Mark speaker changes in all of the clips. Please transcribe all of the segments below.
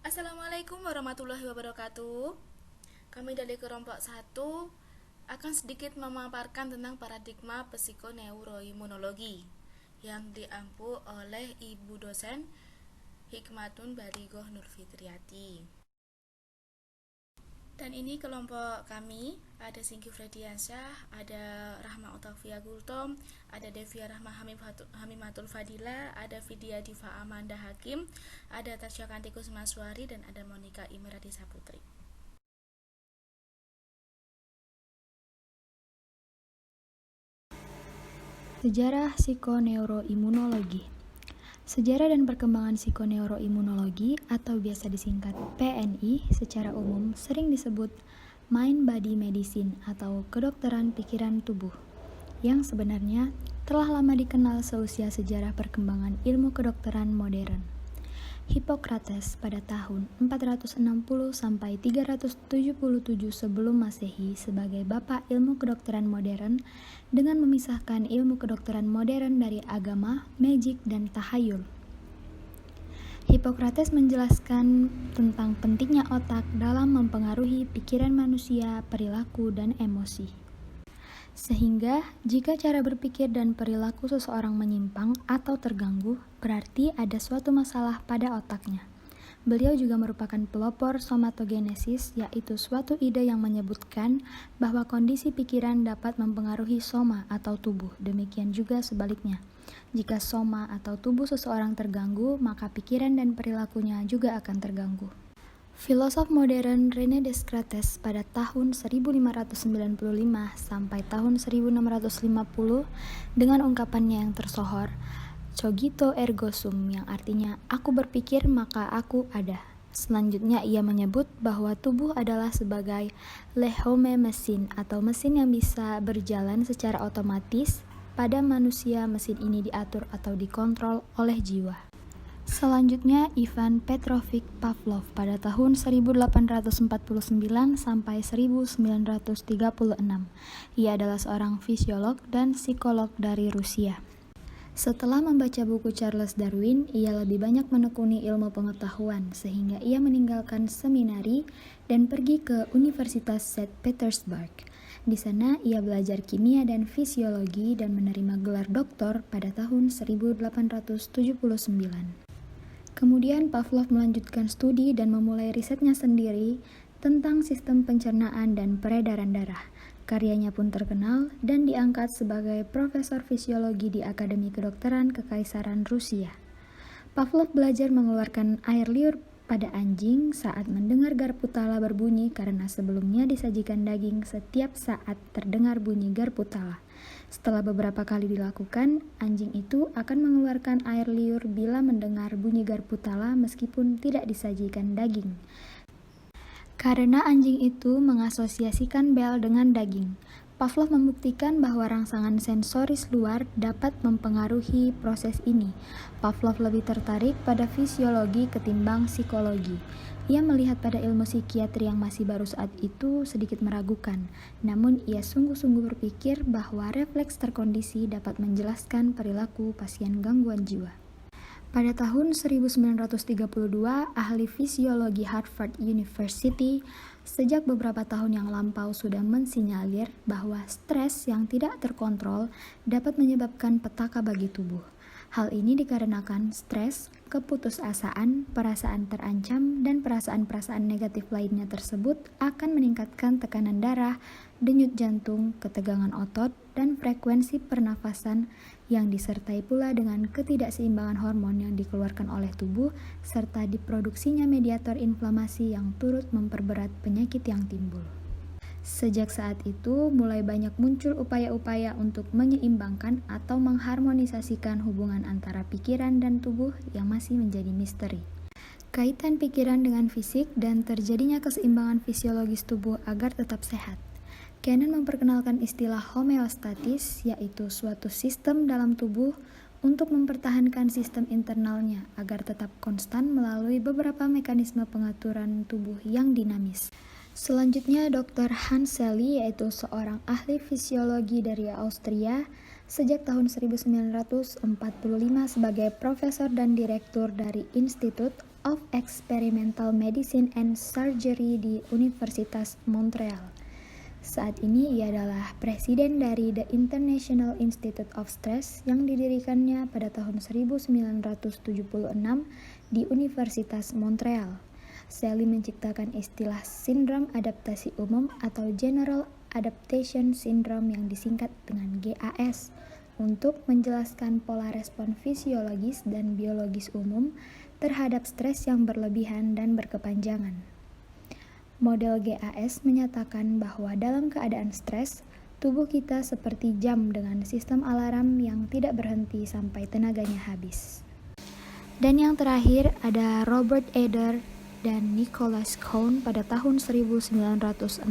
Speaker 1: Assalamualaikum warahmatullahi wabarakatuh. Kami dari kelompok 1 akan sedikit memaparkan tentang paradigma psikoneuroimunologi yang diampu oleh Ibu dosen Hikmatun Balighah Nurfitriati. Dan ini kelompok kami, ada Singgi Frediansyah, ada Rahma Otavia Gultom, ada Devia Rahma Hamimatul Fadila, ada Vidya Diva Amanda Hakim, ada Tasya Kantikus Maswari, dan ada Monika Imeradi Saputri.
Speaker 2: Sejarah psikoneuroimunologi. Sejarah dan perkembangan psikoneuroimunologi atau biasa disingkat PNI secara umum sering disebut mind body medicine atau kedokteran pikiran tubuh, yang sebenarnya telah lama dikenal seusia sejarah perkembangan ilmu kedokteran modern. Hippocrates pada tahun 460 sampai 377 sebelum Masehi sebagai bapak ilmu kedokteran modern dengan memisahkan ilmu kedokteran modern dari agama, magic, dan tahayul. Hippocrates menjelaskan tentang pentingnya otak dalam mempengaruhi pikiran manusia, perilaku, dan emosi. Sehingga, jika cara berpikir dan perilaku seseorang menyimpang atau terganggu, berarti ada suatu masalah pada otaknya. Beliau juga merupakan pelopor somatogenesis, yaitu suatu ide yang menyebutkan bahwa kondisi pikiran dapat mempengaruhi soma atau tubuh, demikian juga sebaliknya. Jika soma atau tubuh seseorang terganggu, maka pikiran dan perilakunya juga akan terganggu. Filosof modern René Descartes pada tahun 1595 sampai tahun 1650 dengan ungkapannya yang tersohor, cogito ergo sum, yang artinya aku berpikir maka aku ada. Selanjutnya ia menyebut bahwa tubuh adalah sebagai le homme machine atau mesin yang bisa berjalan secara otomatis. Pada manusia mesin ini diatur atau dikontrol oleh jiwa. Selanjutnya, Ivan Petrovich Pavlov pada tahun 1849 sampai 1936. Ia adalah seorang fisiolog dan psikolog dari Rusia. Setelah membaca buku Charles Darwin, ia lebih banyak menekuni ilmu pengetahuan sehingga ia meninggalkan seminari dan pergi ke Universitas St. Petersburg. Di sana ia belajar kimia dan fisiologi dan menerima gelar doktor pada tahun 1879. Kemudian Pavlov melanjutkan studi dan memulai risetnya sendiri tentang sistem pencernaan dan peredaran darah. Karyanya pun terkenal dan diangkat sebagai profesor fisiologi di Akademi Kedokteran Kekaisaran Rusia. Pavlov belajar mengeluarkan air liur pada anjing saat mendengar garpu tala berbunyi karena sebelumnya disajikan daging setiap saat terdengar bunyi garpu tala. Setelah beberapa kali dilakukan, anjing itu akan mengeluarkan air liur bila mendengar bunyi garpu tala meskipun tidak disajikan daging. Karena anjing itu mengasosiasikan bel dengan daging, Pavlov membuktikan bahwa rangsangan sensoris luar dapat mempengaruhi proses ini. Pavlov lebih tertarik pada fisiologi ketimbang psikologi. Ia melihat pada ilmu psikiatri yang masih baru saat itu sedikit meragukan, namun ia sungguh-sungguh berpikir bahwa refleks terkondisi dapat menjelaskan perilaku pasien gangguan jiwa. Pada tahun 1932, ahli fisiologi Harvard University sejak beberapa tahun yang lampau sudah mensinyalir bahwa stres yang tidak terkontrol dapat menyebabkan petaka bagi tubuh. Hal ini dikarenakan stres, keputusasaan, perasaan terancam, dan perasaan-perasaan negatif lainnya tersebut akan meningkatkan tekanan darah, denyut jantung, ketegangan otot, dan frekuensi pernafasan yang disertai pula dengan ketidakseimbangan hormon yang dikeluarkan oleh tubuh serta diproduksinya mediator inflamasi yang turut memperberat penyakit yang timbul. Sejak saat itu, mulai banyak muncul upaya-upaya untuk menyeimbangkan atau mengharmonisasikan hubungan antara pikiran dan tubuh yang masih menjadi misteri. Kaitan pikiran dengan fisik dan terjadinya keseimbangan fisiologis tubuh agar tetap sehat. Cannon memperkenalkan istilah homeostatis, yaitu suatu sistem dalam tubuh untuk mempertahankan sistem internalnya agar tetap konstan melalui beberapa mekanisme pengaturan tubuh yang dinamis. Selanjutnya, Dr. Hans Selye, yaitu seorang ahli fisiologi dari Austria, Sejak tahun 1945 sebagai profesor dan direktur dari Institute of Experimental Medicine and Surgery di Universitas Montreal. Saat ini ia adalah presiden dari The International Institute of Stress yang didirikannya pada tahun 1976 di Universitas Montreal. Sally menciptakan istilah sindrom adaptasi umum atau General Adaptation Syndrome yang disingkat dengan GAS untuk menjelaskan pola respon fisiologis dan biologis umum terhadap stres yang berlebihan dan berkepanjangan. Model GAS menyatakan bahwa dalam keadaan stres, tubuh kita seperti jam dengan sistem alarm yang tidak berhenti sampai tenaganya habis. Dan yang terakhir ada Robert Eder dan Nicholas Cohn pada tahun 1965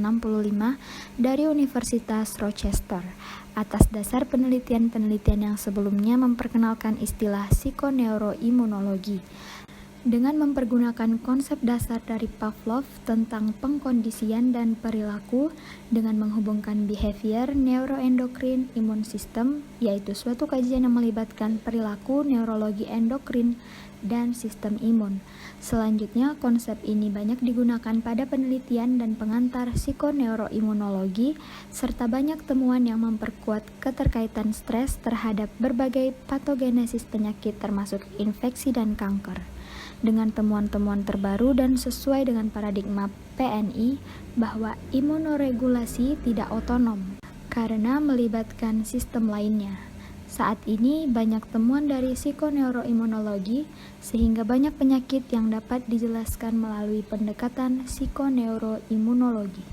Speaker 2: dari Universitas Rochester atas dasar penelitian-penelitian yang sebelumnya memperkenalkan istilah psikoneuroimunologi dengan mempergunakan konsep dasar dari Pavlov tentang pengkondisian dan perilaku dengan menghubungkan behavior, neuroendokrin, imun sistem, yaitu suatu kajian yang melibatkan perilaku, neurologi endokrin, dan sistem imun. Selanjutnya, konsep ini banyak digunakan pada penelitian dan pengantar psikoneuroimunologi, serta banyak temuan yang memperkuat keterkaitan stres terhadap berbagai patogenesis penyakit termasuk infeksi dan kanker. Dengan temuan-temuan terbaru dan sesuai dengan paradigma PNI bahwa imunoregulasi tidak otonom karena melibatkan sistem lainnya. Saat ini banyak temuan dari psikoneuroimunologi sehingga banyak penyakit yang dapat dijelaskan melalui pendekatan psikoneuroimunologi.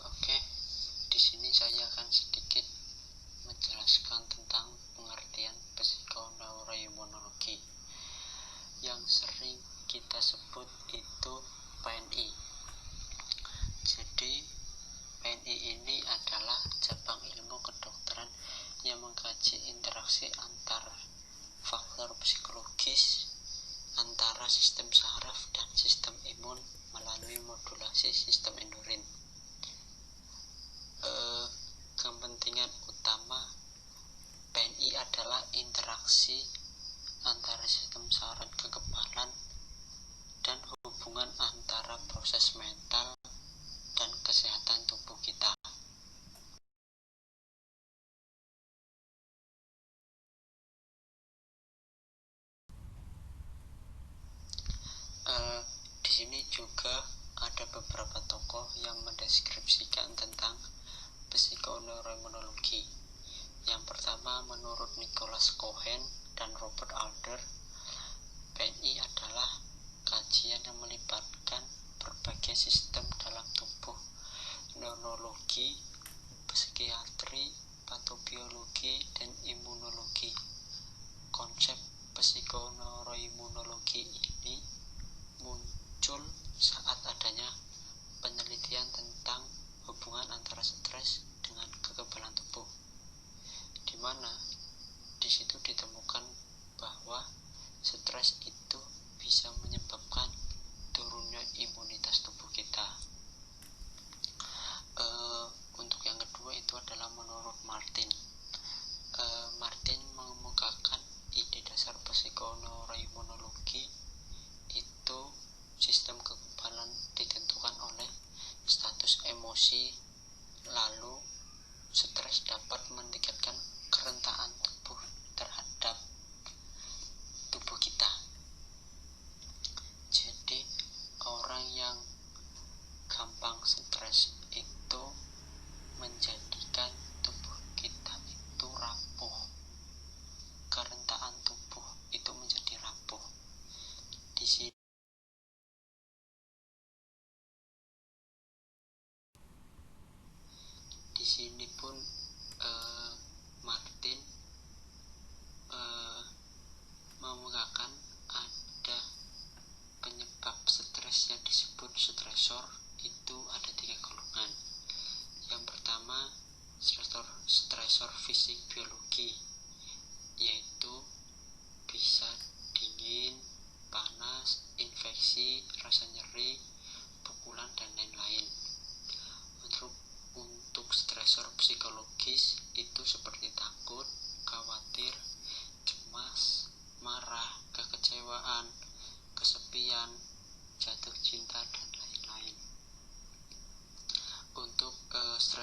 Speaker 3: Oke, di sini saya akan sedikit menjelaskan tentang pengertian psikoneuroimunologi yang sering kita sebut itu PNI. Jadi PNI ini adalah cabang ilmu kedokteran yang mengkaji interaksi antar faktor psikologis antara sistem saraf dan sistem imun melalui modulasi sistem endokrin. Kepentingan utama PNI adalah interaksi antara sistem saraf dan kekebalan dan hubungan antara proses mental dan kesehatan tubuh kita. Di sini juga ada beberapa tokoh yang mendeskripsikan tentang psikoneuroimunologi. Yang pertama, menurut Nicholas Cohen dan Robert Alder, PNI adalah kajian yang melibatkan berbagai sistem dalam tubuh, neurologi, psikiatri, patobiologi, dan imunologi. Konsep psikoneuroimunologi ini muncul saat adanya penelitian tentang hubungan antara stres dengan kekebalan tubuh, di mana di situ ditemukan bahwa stres itu bisa menyebabkan turunnya imunitas tubuh kita. Untuk yang kedua itu adalah menurut Martin. Martin mengemukakan ide dasar psikoneuroimunologi itu sistem kekebalan ditentukan oleh status emosi, lalu stres dapat meningkatkan kerentangan tubuh terhadap tubuh kita. Jadi orang yang gampang stres itu menjadikan tubuh kita itu rapuh, kerentangan tubuh itu menjadi rapuh. Di sini pun Martin mengatakan ada penyebab stres yang disebut stresor, itu ada 3 golongan. Yang pertama, stresor fisik biologi, yaitu bisa dingin, panas, infeksi, rasa nyeri, pukulan, dan lain-lain. Untuk stresor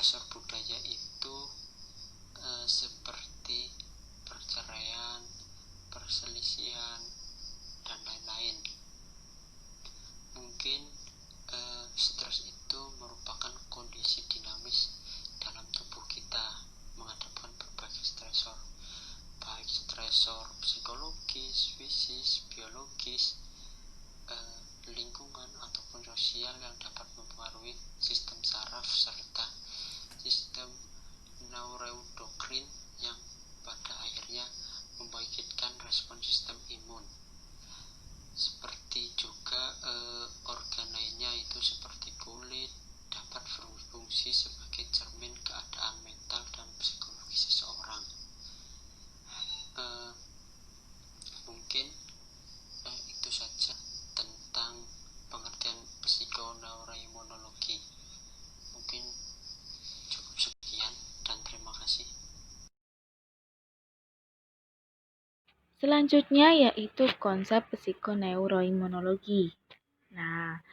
Speaker 3: stresor budaya itu seperti perceraian, perselisihan, dan lain-lain. Mungkin stres itu merupakan kondisi dinamis dalam tubuh kita menghadapkan berbagai stresor, baik stresor psikologis, fisik, biologis, lingkungan ataupun sosial yang dapat mempengaruhi sistem saraf serta sistem neuroendokrin yang pada akhirnya membangkitkan respon sistem imun. Seperti juga organ lainnya itu seperti kulit dapat berfungsi sebagai cermin keadaan mental dan psikologi seseorang. Mungkin itu saja tentang pengertian psikoneuroimunologi. Mungkin cukup sekian dan terima kasih.
Speaker 1: Selanjutnya yaitu konsep psikoneuroimunologi. Nah,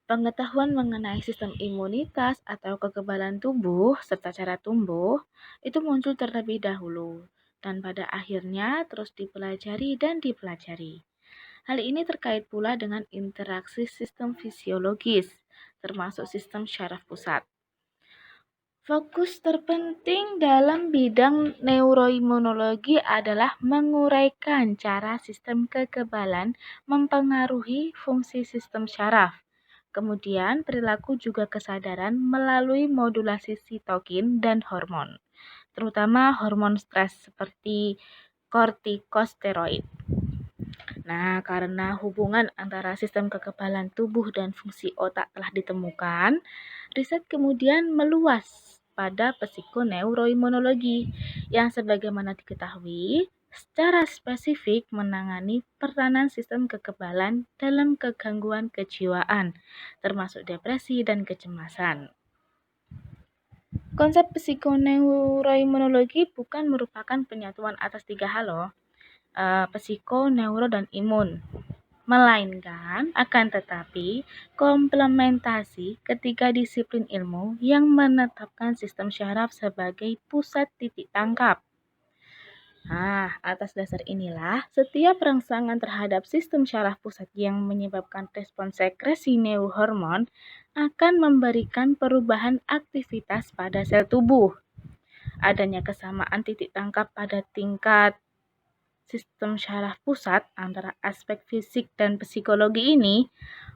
Speaker 1: pengetahuan mengenai sistem imunitas atau kekebalan tubuh serta cara tumbuh itu muncul terlebih dahulu dan pada akhirnya terus dipelajari dan dipelajari. Hal ini terkait pula dengan interaksi sistem fisiologis, termasuk sistem syaraf pusat. Fokus terpenting dalam bidang neuroimunologi adalah menguraikan cara sistem kekebalan mempengaruhi fungsi sistem syaraf. Kemudian perilaku juga kesadaran melalui modulasi sitokin dan hormon, terutama hormon stres seperti kortikosteroid. Nah, karena hubungan antara sistem kekebalan tubuh dan fungsi otak telah ditemukan, riset kemudian meluas pada psikoneuroimunologi yang sebagaimana diketahui secara spesifik menangani peranan sistem kekebalan dalam kegangguan kejiwaan, termasuk depresi dan kecemasan. Konsep psikoneuroimunologi bukan merupakan penyatuan atas 3 hal loh, psiko, neuro, dan imun, melainkan akan tetapi komplementasi ketiga disiplin ilmu yang menetapkan sistem syaraf sebagai pusat titik tangkap. Nah, atas dasar inilah, setiap rangsangan terhadap sistem syaraf pusat yang menyebabkan respons sekresi neurohormon akan memberikan perubahan aktivitas pada sel tubuh. Adanya kesamaan titik tangkap pada tingkat sistem syaraf pusat antara aspek fisik dan psikologi ini,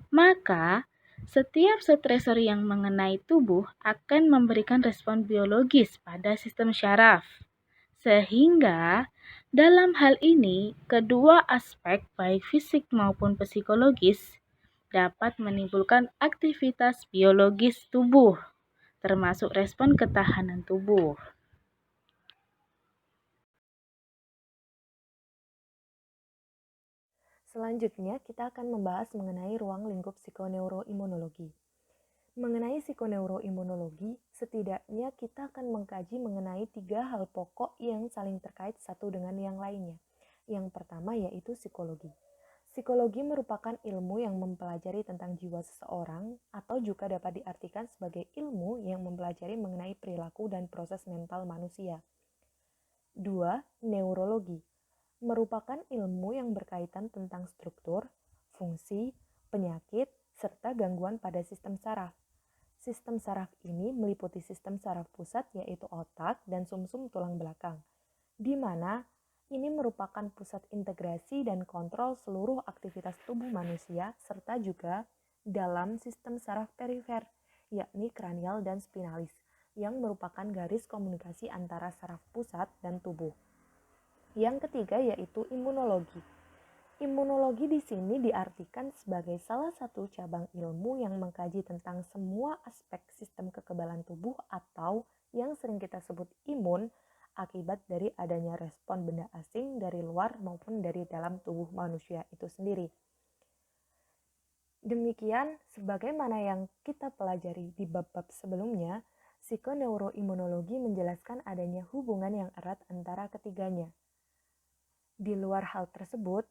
Speaker 1: maka setiap stresor yang mengenai tubuh akan memberikan respon biologis pada sistem syaraf. Sehingga dalam hal ini, kedua aspek baik fisik maupun psikologis dapat menimbulkan aktivitas biologis tubuh, termasuk respon ketahanan tubuh.
Speaker 2: Selanjutnya, kita akan membahas mengenai ruang lingkup psikoneuroimunologi. Mengenai psikoneuroimunologi, setidaknya kita akan mengkaji mengenai 3 hal pokok yang saling terkait satu dengan yang lainnya. Yang pertama yaitu psikologi. Psikologi merupakan ilmu yang mempelajari tentang jiwa seseorang atau juga dapat diartikan sebagai ilmu yang mempelajari mengenai perilaku dan proses mental manusia. 2. Neurologi merupakan ilmu yang berkaitan tentang struktur, fungsi, penyakit, serta gangguan pada sistem saraf. Sistem saraf ini meliputi sistem saraf pusat yaitu otak dan sumsum tulang belakang, di mana ini merupakan pusat integrasi dan kontrol seluruh aktivitas tubuh manusia serta juga dalam sistem saraf perifer, yakni kranial dan spinalis, yang merupakan garis komunikasi antara saraf pusat dan tubuh. Yang ketiga yaitu imunologi. Imunologi di sini diartikan sebagai salah satu cabang ilmu yang mengkaji tentang semua aspek sistem kekebalan tubuh atau yang sering kita sebut imun akibat dari adanya respon benda asing dari luar maupun dari dalam tubuh manusia itu sendiri. Demikian, sebagaimana yang kita pelajari di bab-bab sebelumnya, psikoneuroimunologi menjelaskan adanya hubungan yang erat antara ketiganya. Di luar hal tersebut,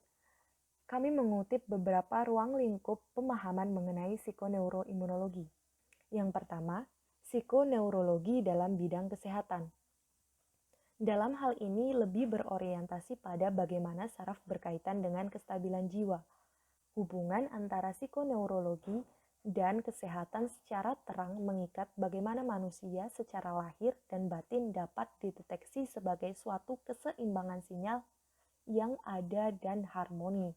Speaker 2: kami mengutip beberapa ruang lingkup pemahaman mengenai psikoneuroimunologi. Yang pertama,
Speaker 4: psikoneurologi dalam bidang kesehatan. Dalam hal ini lebih berorientasi pada bagaimana saraf berkaitan dengan kestabilan jiwa. Hubungan antara psikoneurologi dan kesehatan secara terang mengikat bagaimana manusia secara lahir dan batin dapat dideteksi sebagai suatu keseimbangan sinyal yang ada dan harmoni.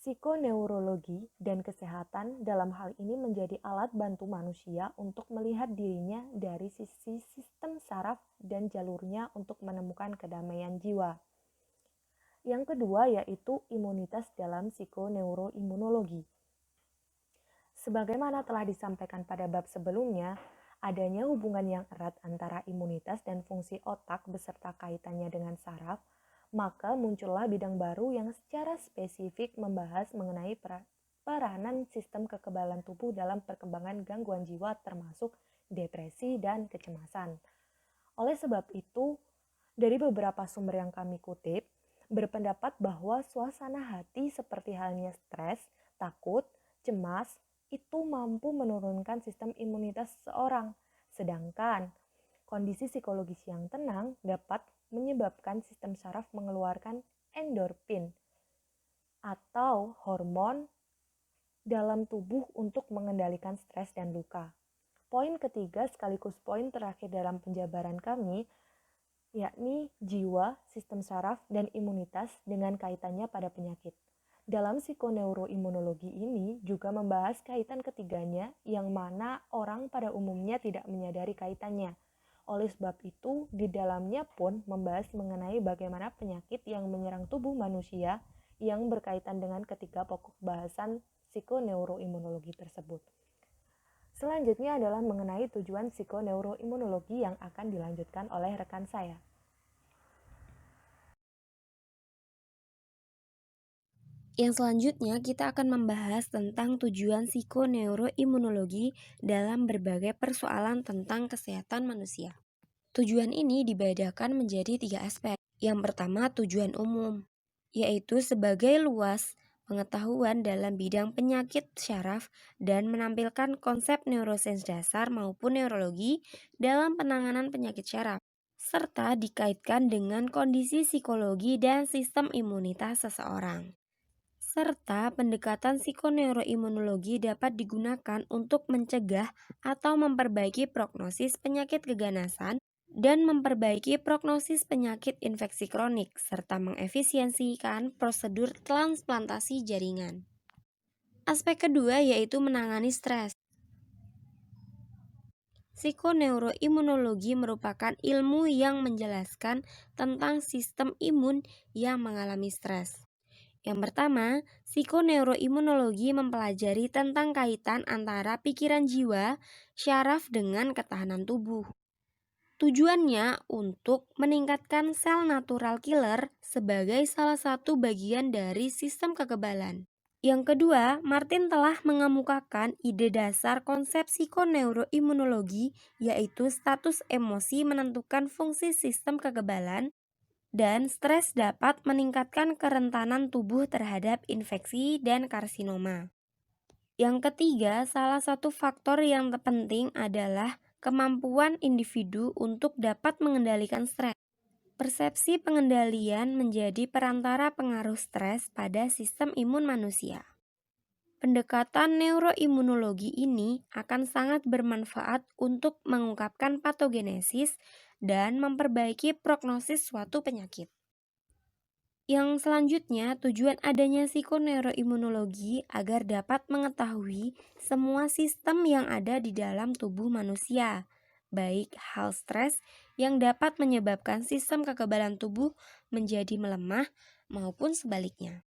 Speaker 4: Psikoneurologi dan kesehatan dalam hal ini menjadi alat bantu manusia untuk melihat dirinya dari sisi sistem saraf dan jalurnya untuk menemukan kedamaian jiwa. Yang kedua yaitu imunitas dalam psikoneuroimunologi. Sebagaimana telah disampaikan pada bab sebelumnya, adanya hubungan yang erat antara imunitas dan fungsi otak beserta kaitannya dengan saraf, maka muncullah bidang baru yang secara spesifik membahas mengenai peranan sistem kekebalan tubuh dalam perkembangan gangguan jiwa termasuk depresi dan kecemasan. Oleh sebab itu, dari beberapa sumber yang kami kutip, berpendapat bahwa suasana hati seperti halnya stres, takut, cemas, itu mampu menurunkan sistem imunitas seseorang, sedangkan kondisi psikologis yang tenang dapat menyebabkan sistem saraf mengeluarkan endorfin atau hormon dalam tubuh untuk mengendalikan stres dan luka. Poin ketiga sekaligus poin terakhir dalam penjabaran kami, yakni jiwa, sistem saraf, dan imunitas dengan kaitannya pada penyakit. Dalam psikoneuroimunologi ini juga membahas kaitan ketiganya yang mana orang pada umumnya tidak menyadari kaitannya. Oleh sebab itu, di dalamnya pun membahas mengenai bagaimana penyakit yang menyerang tubuh manusia yang berkaitan dengan ketiga pokok bahasan psikoneuroimunologi tersebut. Selanjutnya adalah mengenai tujuan psikoneuroimunologi yang akan dilanjutkan oleh rekan saya.
Speaker 5: Yang selanjutnya kita akan membahas tentang tujuan psikoneuroimunologi dalam berbagai persoalan tentang kesehatan manusia. Tujuan ini dibedakan menjadi 3 aspek. Yang pertama tujuan umum, yaitu sebagai luas pengetahuan dalam bidang penyakit syaraf dan menampilkan konsep neurosains dasar maupun neurologi dalam penanganan penyakit syaraf, serta dikaitkan dengan kondisi psikologi dan sistem imunitas seseorang. Serta pendekatan psikoneuroimunologi dapat digunakan untuk mencegah atau memperbaiki prognosis penyakit keganasan dan memperbaiki prognosis penyakit infeksi kronik, serta mengefisiensikan prosedur transplantasi jaringan. Aspek kedua yaitu menangani stres. Psikoneuroimunologi merupakan ilmu yang menjelaskan tentang sistem imun yang mengalami stres. Yang pertama, psikoneuroimunologi mempelajari tentang kaitan antara pikiran jiwa, syaraf dengan ketahanan tubuh. Tujuannya untuk meningkatkan sel natural killer sebagai salah satu bagian dari sistem kekebalan. Yang kedua, Martin telah mengemukakan ide dasar konsep psikoneuroimunologi, yaitu status emosi menentukan fungsi sistem kekebalan, dan stres dapat meningkatkan kerentanan tubuh terhadap infeksi dan karsinoma. Yang ketiga, salah satu faktor yang penting adalah kemampuan individu untuk dapat mengendalikan stres. Persepsi pengendalian menjadi perantara pengaruh stres pada sistem imun manusia. Pendekatan neuroimunologi ini akan sangat bermanfaat untuk mengungkapkan patogenesis dan memperbaiki prognosis suatu penyakit. Yang selanjutnya, tujuan adanya psikoneuroimunologi agar dapat mengetahui semua sistem yang ada di dalam tubuh manusia, baik hal stres yang dapat menyebabkan sistem kekebalan tubuh menjadi melemah maupun sebaliknya.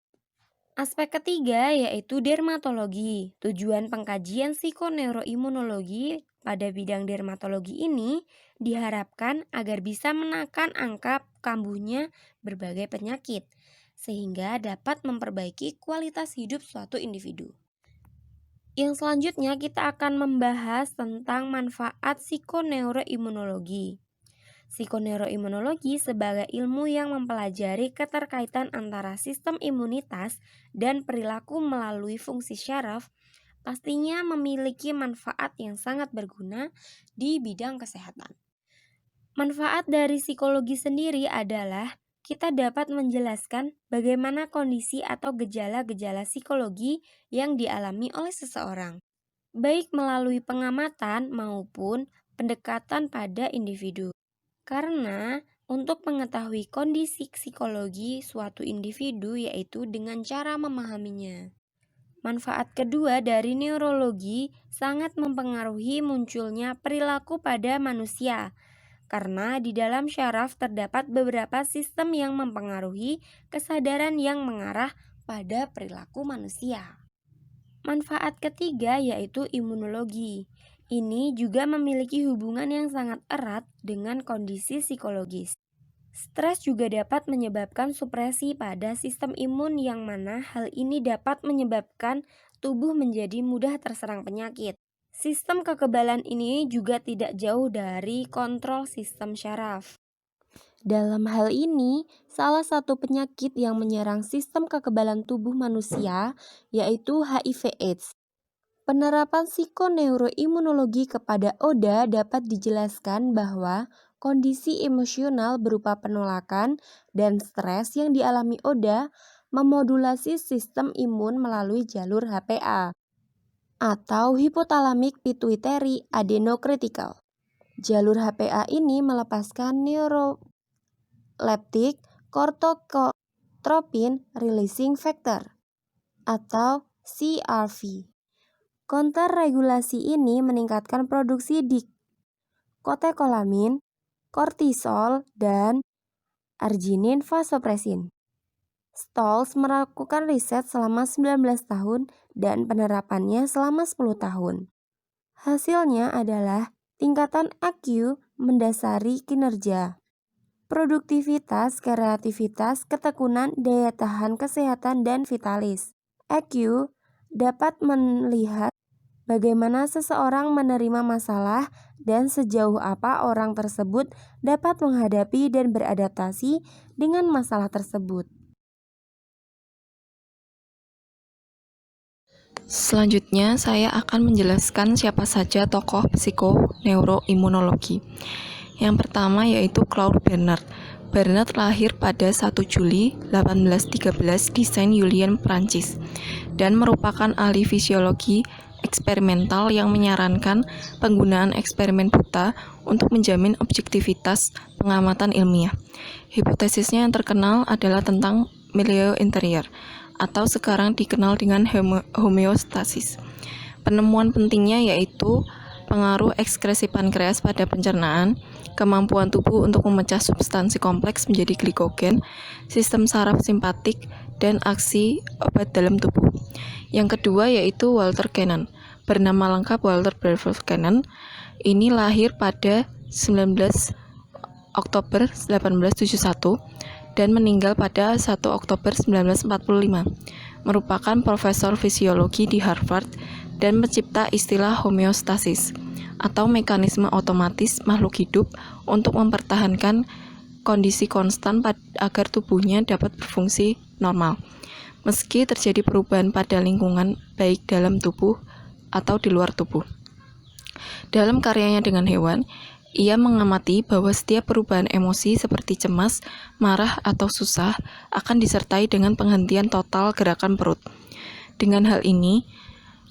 Speaker 5: Aspek ketiga yaitu dermatologi. Tujuan pengkajian psikoneuroimunologi pada bidang dermatologi ini diharapkan agar bisa menekan angka kambuhnya berbagai penyakit, sehingga dapat memperbaiki kualitas hidup suatu individu. Yang selanjutnya kita akan membahas tentang manfaat psikoneuroimunologi. Psikoneuroimunologi sebagai ilmu yang mempelajari keterkaitan antara sistem imunitas dan perilaku melalui fungsi syaraf pastinya memiliki manfaat yang sangat berguna di bidang kesehatan. Manfaat dari psikologi sendiri adalah kita dapat menjelaskan bagaimana kondisi atau gejala-gejala psikologi yang dialami oleh seseorang, baik melalui pengamatan maupun pendekatan pada individu. Karena untuk mengetahui kondisi psikologi suatu individu yaitu dengan cara memahaminya. Manfaat kedua dari neurologi sangat mempengaruhi munculnya perilaku pada manusia, karena di dalam syaraf terdapat beberapa sistem yang mempengaruhi kesadaran yang mengarah pada perilaku manusia. Manfaat ketiga yaitu imunologi. Ini juga memiliki hubungan yang sangat erat dengan kondisi psikologis. Stres juga dapat menyebabkan supresi pada sistem imun yang mana hal ini dapat menyebabkan tubuh menjadi mudah terserang penyakit. Sistem kekebalan ini juga tidak jauh dari kontrol sistem syaraf. Dalam hal ini, salah satu penyakit yang menyerang sistem kekebalan tubuh manusia yaitu HIV/AIDS. Penerapan psikoneuroimunologi kepada ODA dapat dijelaskan bahwa kondisi emosional berupa penolakan dan stres yang dialami ODA memodulasi sistem imun melalui jalur HPA atau hypothalamic pituitary adenocortical. Jalur HPA ini melepaskan neuroleptic corticotropin releasing factor atau CRV. Kontrregulasi ini meningkatkan produksi dikotekolamin, kortisol, dan arginin vasopresin. Stolz melakukan riset selama 19 tahun dan penerapannya selama 10 tahun. Hasilnya adalah tingkatan EQ mendasari kinerja, produktivitas, kreativitas, ketekunan, daya tahan, kesehatan, dan vitalis. EQ dapat melihat bagaimana seseorang menerima masalah dan sejauh apa orang tersebut dapat menghadapi dan beradaptasi dengan masalah tersebut.
Speaker 6: Selanjutnya, saya akan menjelaskan siapa saja tokoh psikoneuroimunologi. Yang pertama yaitu Claude Bernard. Bernard lahir pada 1 Juli 1813 di Saint-Julien, Prancis, dan merupakan ahli fisiologi eksperimental yang menyarankan penggunaan eksperimen buta untuk menjamin objektivitas pengamatan ilmiah. Hipotesisnya yang terkenal adalah tentang milieu interior, atau sekarang dikenal dengan homeostasis. Penemuan pentingnya yaitu pengaruh ekskresi pankreas pada pencernaan, kemampuan tubuh untuk memecah substansi kompleks menjadi glikogen, sistem saraf simpatik, dan aksi obat dalam tubuh. Yang kedua yaitu Walter Cannon. Bernama lengkap Walter Beverly Cannon. Ini lahir pada 19 Oktober 1871 dan meninggal pada 1 Oktober 1945. Merupakan profesor fisiologi di Harvard dan pencipta istilah homeostasis atau mekanisme otomatis makhluk hidup untuk mempertahankan kondisi konstan agar tubuhnya dapat berfungsi normal, meski terjadi perubahan pada lingkungan baik dalam tubuh atau di luar tubuh. Dalam karyanya dengan hewan, ia mengamati bahwa setiap perubahan emosi seperti cemas, marah, atau susah akan disertai dengan penghentian total gerakan perut. Dengan hal ini,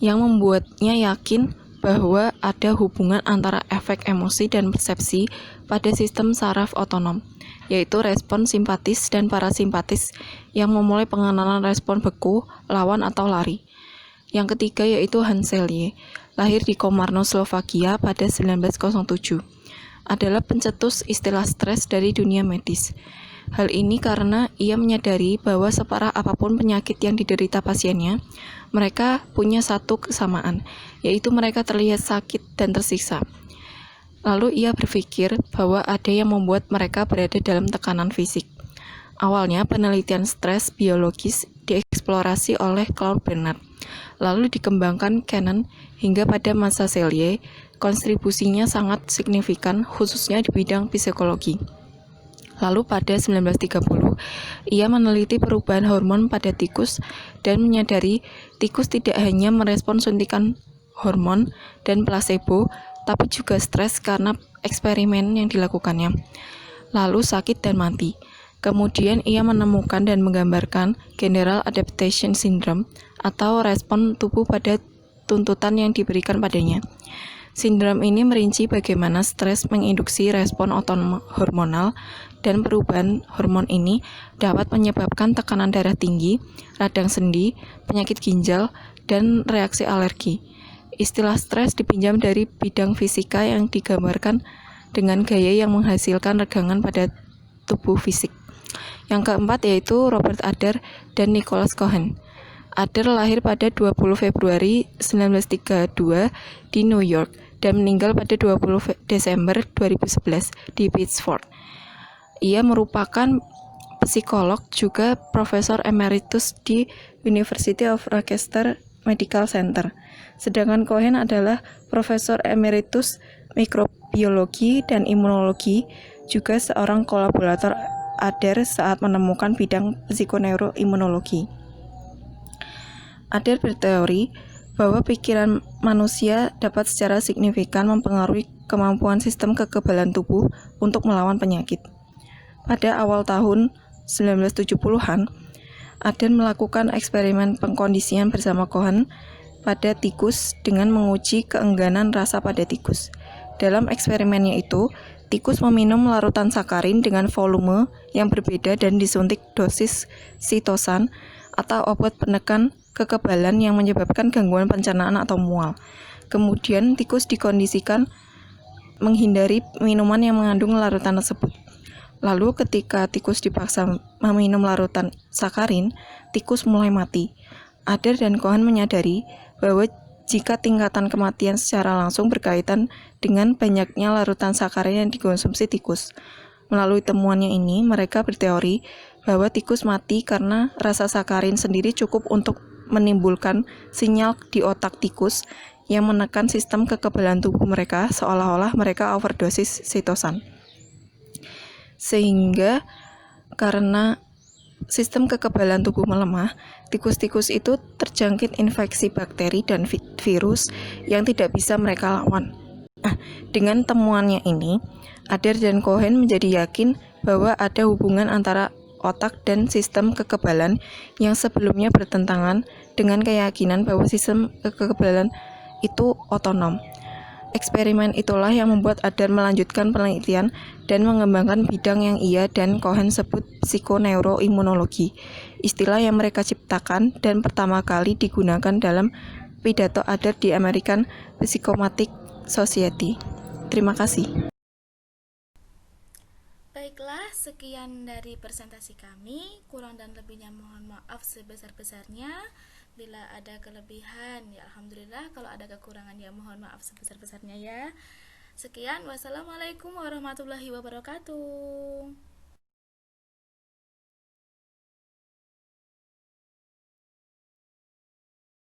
Speaker 6: yang membuatnya yakin bahwa ada hubungan antara efek emosi dan persepsi pada sistem saraf otonom, yaitu respon simpatis dan parasimpatis yang memulai pengenalan respon beku, lawan, atau lari. Yang ketiga yaitu Hans Selye, lahir di Komárno, Slovakia pada 1907. Adalah pencetus istilah stres dari dunia medis. Hal ini karena ia menyadari bahwa separah apapun penyakit yang diderita pasiennya, mereka punya satu kesamaan, yaitu mereka terlihat sakit dan tersiksa. Lalu ia berpikir bahwa ada yang membuat mereka berada dalam tekanan fisik. Awalnya penelitian stres biologis dieksplorasi oleh Claude Bernard, lalu dikembangkan Cannon hingga pada masa Selye. Kontribusinya sangat signifikan khususnya di bidang psikologi. Lalu pada 1930, ia meneliti perubahan hormon pada tikus dan menyadari tikus tidak hanya merespon suntikan hormon dan placebo, tapi juga stres karena eksperimen yang dilakukannya, lalu sakit dan mati. Kemudian ia menemukan dan menggambarkan General Adaptation Syndrome atau respon tubuh pada tuntutan yang diberikan padanya. Sindrom ini merinci bagaimana stres menginduksi respon otonom hormonal dan perubahan hormon ini dapat menyebabkan tekanan darah tinggi, radang sendi, penyakit ginjal, dan reaksi alergi. Istilah stres dipinjam dari bidang fisika yang digambarkan dengan gaya yang menghasilkan regangan pada tubuh fisik. Yang keempat yaitu Robert Adler dan Nicholas Cohen. Adler lahir pada 20 Februari 1932 di New York dan meninggal pada 20 Desember 2011 di Pittsford. Ia merupakan psikolog juga profesor emeritus di University of Rochester Medical Center. Sedangkan Cohen adalah profesor emeritus mikrobiologi dan imunologi, juga seorang kolaborator Adler saat menemukan bidang psikoneuroimunologi. Adler berteori bahwa pikiran manusia dapat secara signifikan mempengaruhi kemampuan sistem kekebalan tubuh untuk melawan penyakit. Pada awal tahun 1970-an, Adler melakukan eksperimen pengkondisian bersama Cohen pada tikus dengan menguji keengganan rasa pada tikus. Dalam eksperimennya itu, tikus meminum larutan sakarin dengan volume yang berbeda dan disuntik dosis sitosan atau obat penekan kekebalan yang menyebabkan gangguan pencernaan atau mual. Kemudian tikus dikondisikan menghindari minuman yang mengandung larutan tersebut. Lalu ketika tikus dipaksa meminum larutan sakarin, tikus mulai mati. Adler dan Cohen menyadari bahwa jika tingkatan kematian secara langsung berkaitan dengan banyaknya larutan sakarin yang dikonsumsi tikus. Melalui temuannya ini, mereka berteori bahwa tikus mati karena rasa sakarin sendiri cukup untuk menimbulkan sinyal di otak tikus yang menekan sistem kekebalan tubuh mereka seolah-olah mereka overdosis sitosan. Sehingga karena sistem kekebalan tubuh melemah, tikus-tikus itu terjangkit infeksi bakteri dan virus yang tidak bisa mereka lawan. Dengan temuannya ini, Adler dan Cohen menjadi yakin bahwa ada hubungan antara otak dan sistem kekebalan yang sebelumnya bertentangan dengan keyakinan bahwa sistem kekebalan itu otonom. Eksperimen itulah yang membuat Adler melanjutkan penelitian dan mengembangkan bidang yang ia dan Cohen sebut psikoneuroimunologi, istilah yang mereka ciptakan dan pertama kali digunakan dalam pidato Adler di American Psychomatic Society. Terima kasih.
Speaker 1: Baiklah, sekian dari presentasi kami. Kurang dan lebihnya mohon maaf sebesar-besarnya. Bila ada kelebihan, ya alhamdulillah. Kalau ada kekurangan, ya mohon maaf sebesar-besarnya ya. Sekian, wassalamualaikum warahmatullahi wabarakatuh.